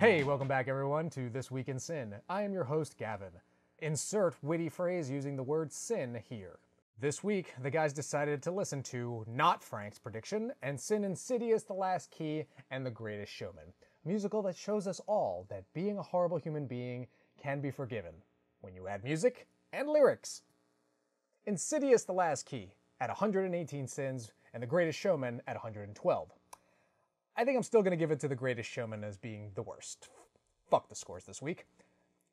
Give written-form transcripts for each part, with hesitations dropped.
Hey, welcome back everyone to This Week in Sin. I am your host, Gavin. Insert witty phrase using the word sin here. This week, the guys decided to listen to not Frank's prediction and sin Insidious The Last Key and The Greatest Showman, a musical that shows us all that being a horrible human being can be forgiven when you add music and lyrics. Insidious The Last Key at 118 sins and The Greatest Showman at 112. I think I'm still going to give it to The Greatest Showman as being the worst. Fuck the scores this week.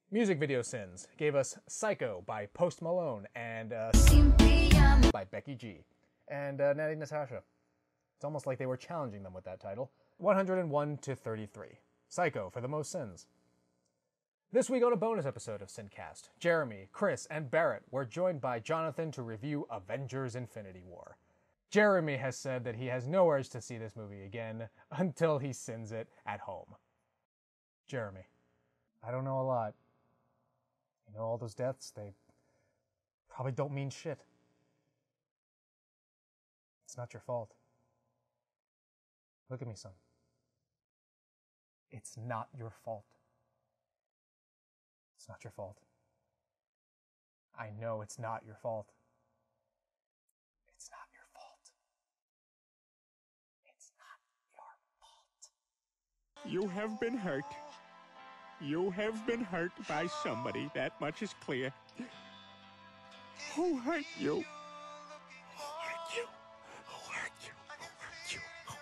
Music video sins gave us Psycho by Post Malone and Sin Pijama by Becky G and Natty Natasha. It's almost like they were challenging them with that title. 101 to 33. Psycho for the most sins. This week on a bonus episode of Sincast, Jeremy, Chris, and Barrett were joined by Jonathan to review Avengers Infinity War. Jeremy has said that he has no urge to see this movie again until he sins it at home. Jeremy, I don't know a lot. You know, all those deaths, they probably don't mean shit. It's not your fault. Look at me, son. It's not your fault. It's not your fault. I know it's not your fault. It's not your fault. It's not your fault. You have been hurt. You have been hurt by somebody, that much is clear. Who hurt you? Who hurt you? Who hurt you? Who hurt you? Who hurt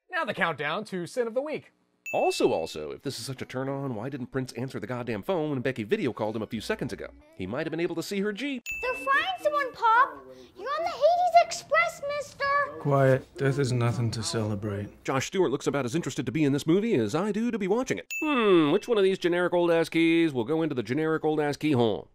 you? Now the countdown to Sin of the Week. Also, if this is such a turn-on, why didn't Prince answer the goddamn phone when Becky video called him a few seconds ago? He might have been able to see her Jeep. They're frying someone, Pop! You're on the Hades Express, mister! Quiet. Death is nothing to celebrate. Josh Stewart looks about as interested to be in this movie as I do to be watching it. Which one of these generic old-ass keys will go into the generic old-ass keyhole?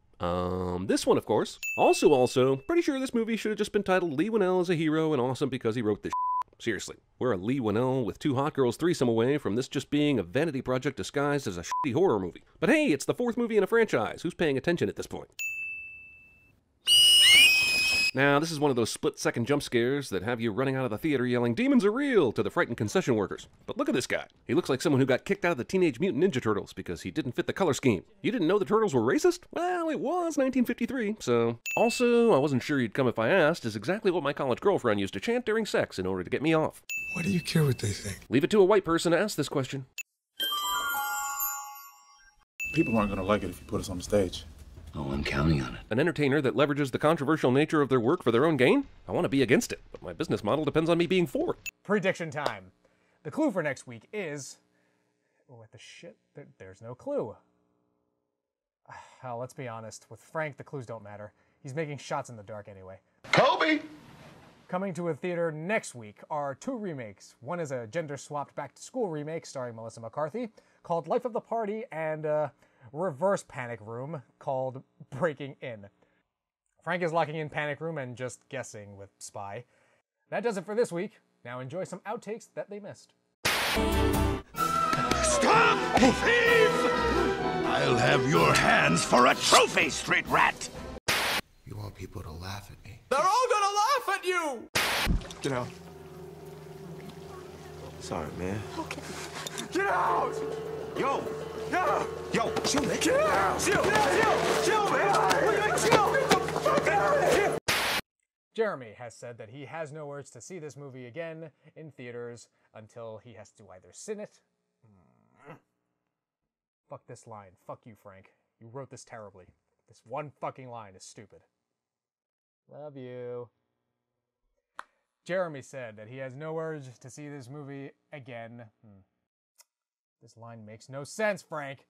This one, of course. Also, pretty sure this movie should have just been titled Lee Winnell is a hero and awesome because he wrote this shit. Seriously, we're a Lee Winnell with two hot girls threesome away from this just being a vanity project disguised as a shitty horror movie. But hey, it's the fourth movie in a franchise. Who's paying attention at this point? Now, this is one of those split-second jump scares that have you running out of the theater yelling, "Demons are real!" to the frightened concession workers. But look at this guy. He looks like someone who got kicked out of the Teenage Mutant Ninja Turtles because he didn't fit the color scheme. You didn't know the Turtles were racist? Well, it was 1953, so... Also, I wasn't sure you'd come if I asked, is exactly what my college girlfriend used to chant during sex in order to get me off. Why do you care what they think? Leave it to a white person to ask this question. People aren't going to like it if you put us on the stage. Oh, I'm counting on it. An entertainer that leverages the controversial nature of their work for their own gain? I want to be against it, but my business model depends on me being for it. Prediction time. The clue for next week is... What the shit? There's no clue. Let's be honest. With Frank, the clues don't matter. He's making shots in the dark anyway. Kobe! Coming to a theater next week are two remakes. One is a gender-swapped back-to-school remake starring Melissa McCarthy called Life of the Party and Reverse Panic Room called Breaking In. Frank is locking in Panic Room and just guessing with Spy. That does it for this week. Now enjoy some outtakes that they missed. Stop, thief! I'll have your hands for a trophy, street rat! You want people to laugh at me. They're all gonna laugh at you! Get out. Sorry, man. Okay. Get out! Yo! Yo, chill, man. Get out! Chill, man! Chill! Get the fuck out of here! Jeremy has said that he has no urge to see this movie again in theaters until he has to either sin it... Fuck this line. Fuck you, Frank. You wrote this terribly. This one fucking line is stupid. Love you. Jeremy said that he has no urge to see this movie again. This line makes no sense, Frank.